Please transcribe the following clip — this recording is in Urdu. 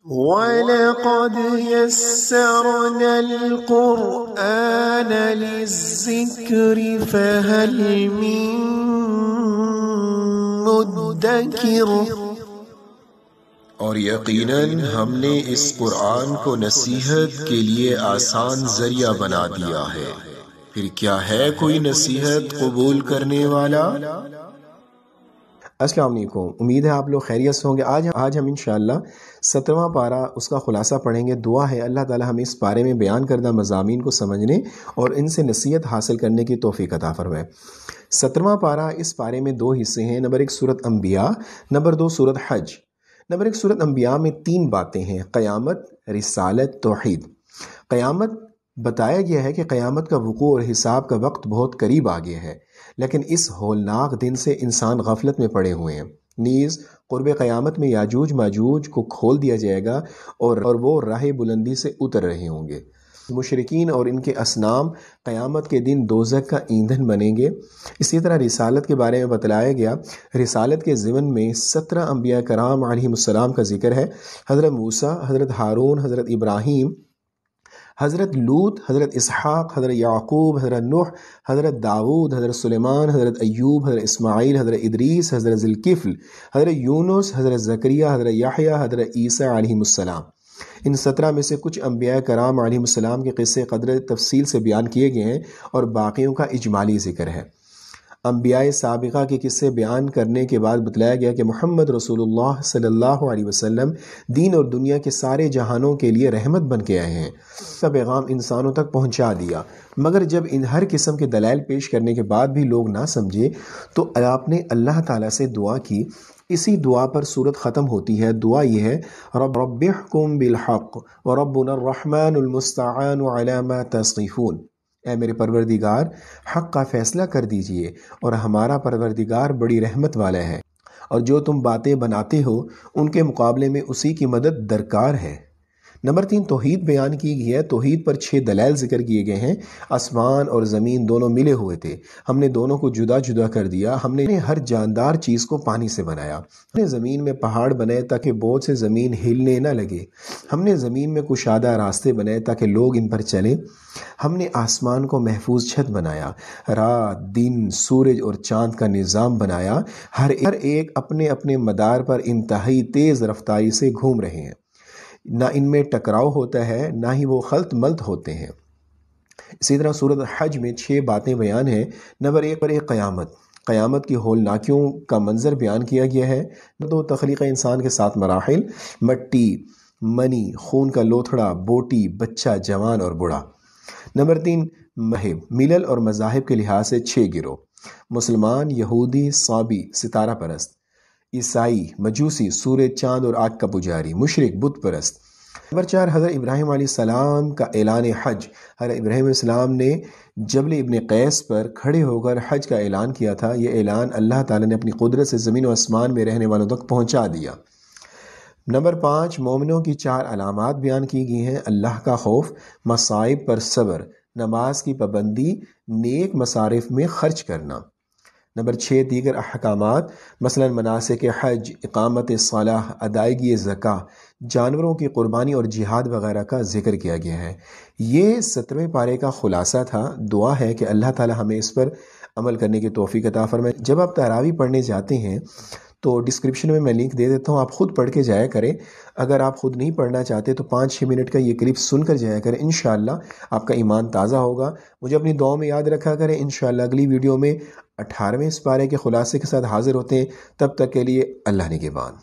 وَلَقَدْ يَسَّرْنَا الْقُرْآنَ لِلذِّكْرِ فَهَلْ مِن مُّدَّكِرٍ۔ اور یقیناً ہم نے اس قرآن کو نصیحت کے لیے آسان ذریعہ بنا دیا ہے، پھر کیا ہے کوئی نصیحت قبول کرنے والا؟ السلام علیکم، امید ہے آپ لوگ خیریت سے ہوں گے۔ آج ہم انشاءاللہ 17واں پارہ اس کا خلاصہ پڑھیں گے۔ دعا ہے اللہ تعالی ہمیں اس پارے میں بیان کردہ مضامین کو سمجھنے اور ان سے نصیحت حاصل کرنے کی توفیق عطا فرمائے۔ 17واں پارہ، اس پارے میں 2 حصے ہیں۔ نمبر 1 سورۃ انبیاء، نمبر 2 سورۃ حج۔ نمبر 1 سورۃ انبیاء میں 3 باتیں ہیں: قیامت، رسالت، توحید۔ قیامت بتایا گیا ہے کہ قیامت کا وقوع اور حساب کا وقت بہت قریب آ گیا ہے، لیکن اس ہولناک دن سے انسان غفلت میں پڑے ہوئے ہیں۔ نیز قرب قیامت میں یاجوج ماجوج کو کھول دیا جائے گا اور وہ راہ بلندی سے اتر رہے ہوں گے۔ مشرکین اور ان کے اصنام قیامت کے دن دوزخ کا ایندھن بنیں گے۔ اسی طرح رسالت کے بارے میں بتلایا گیا۔ رسالت کے ضمن میں 17 انبیاء کرام علیہم السلام کا ذکر ہے: حضرت موسیٰ، حضرت ہارون، حضرت ابراہیم، حضرت لوط، حضرت اسحاق، حضرت یعقوب، حضرت نوح، حضرت داؤد، حضرت سلیمان، حضرت ایوب، حضرت اسماعیل، حضرت ادریس، حضرت ذوالکفل، حضرت یونس، حضرت زکریا، حضرت یحییٰ، حضرت عیسیٰ علیہم السلام۔ ان 17 میں سے کچھ انبیاء کرام علیہم السلام کے قصے قدر تفصیل سے بیان کیے گئے ہیں اور باقیوں کا اجمالی ذکر ہے۔ انبیاء سابقہ کے قصے بیان کرنے کے بعد بتلایا گیا کہ محمد رسول اللہ صلی اللہ علیہ وسلم دین اور دنیا کے سارے جہانوں کے لیے رحمت بن کے آئے ہیں۔ اس کا پیغام انسانوں تک پہنچا دیا، مگر جب ان ہر قسم کے دلائل پیش کرنے کے بعد بھی لوگ نہ سمجھے تو آپ نے اللہ تعالیٰ سے دعا کی۔ اسی دعا پر صورت ختم ہوتی ہے۔ دعا یہ ہے: رب احکم بالحق وربنا الرحمن المستعان علی ما تصفون۔ اے میرے پروردگار، حق کا فیصلہ کر دیجئے، اور ہمارا پروردگار بڑی رحمت والا ہے، اور جو تم باتیں بناتے ہو ان کے مقابلے میں اسی کی مدد درکار ہے۔ نمبر 3 توحید بیان کی گئی ہے۔ توحید پر 6 دلائل ذکر کیے گئے ہیں۔ آسمان اور زمین دونوں ملے ہوئے تھے، ہم نے دونوں کو جدا جدا کر دیا۔ ہم نے ہر جاندار چیز کو پانی سے بنایا۔ ہم نے زمین میں پہاڑ بنائے تاکہ بوجھ سے زمین ہلنے نہ لگے۔ ہم نے زمین میں کشادہ راستے بنائے تاکہ لوگ ان پر چلیں۔ ہم نے آسمان کو محفوظ چھت بنایا، رات، دن، سورج اور چاند کا نظام بنایا، ہر ایک اپنے اپنے مدار پر انتہائی تیز رفتاری سے گھوم رہے ہیں۔ نہ ان میں ٹکراؤ ہوتا ہے، نہ ہی وہ خلط ملط ہوتے ہیں۔ اسی طرح سورۃ حج میں 6 باتیں بیان ہیں۔ نمبر 1 پر قیامت کی ہولناکیوں کا منظر بیان کیا گیا ہے۔ نمبر 2 تخلیق انسان کے 7 مراحل: مٹی، منی، خون کا لوتھڑا، بوٹی، بچہ، جوان اور بوڑھا۔ نمبر 3 مذہب، ملل اور مذاہب کے لحاظ سے 6 گروہ: مسلمان، یہودی، صابی، ستارہ پرست، عیسائی، مجوسی، سورج، چاند اور آگ کا پجاری، مشرک، بت پرست۔ نمبر 4 حضرت ابراہیم علیہ السلام کا اعلان حج۔ حضرت ابراہیم علیہ السلام نے جبل ابن قیس پر کھڑے ہو کر حج کا اعلان کیا تھا۔ یہ اعلان اللہ تعالیٰ نے اپنی قدرت سے زمین و آسمان میں رہنے والوں تک پہنچا دیا۔ نمبر 5 مومنوں کی 4 علامات بیان کی گئی ہیں: اللہ کا خوف، مصائب پر صبر، نماز کی پابندی، نیک مصارف میں خرچ کرنا۔ نمبر 6 دیگر احکامات، مثلا مناسک حج، اقامت صلاح، ادائیگی زکوٰۃ، جانوروں کی قربانی اور جہاد وغیرہ کا ذکر کیا گیا ہے۔ یہ 17ویں پارے کا خلاصہ تھا۔ دعا ہے کہ اللہ تعالی ہمیں اس پر عمل کرنے کی توفیق عطا فرمائے۔ جب آپ تراویح پڑھنے جاتے ہیں تو ڈسکرپشن میں لنک دے دیتا ہوں، آپ خود پڑھ کے جایا کریں۔ اگر آپ خود نہیں پڑھنا چاہتے تو 5-6 منٹ کا یہ کلپ سن کر جایا کریں، انشاءاللہ آپ کا ایمان تازہ ہوگا۔ مجھے اپنی دعاؤں میں یاد رکھا کریں۔ انشاءاللہ اگلی ویڈیو میں 18ویں اس پارے کے خلاصے کے ساتھ حاضر ہوتے ہیں۔ تب تک کے لیے اللہ نگہبان۔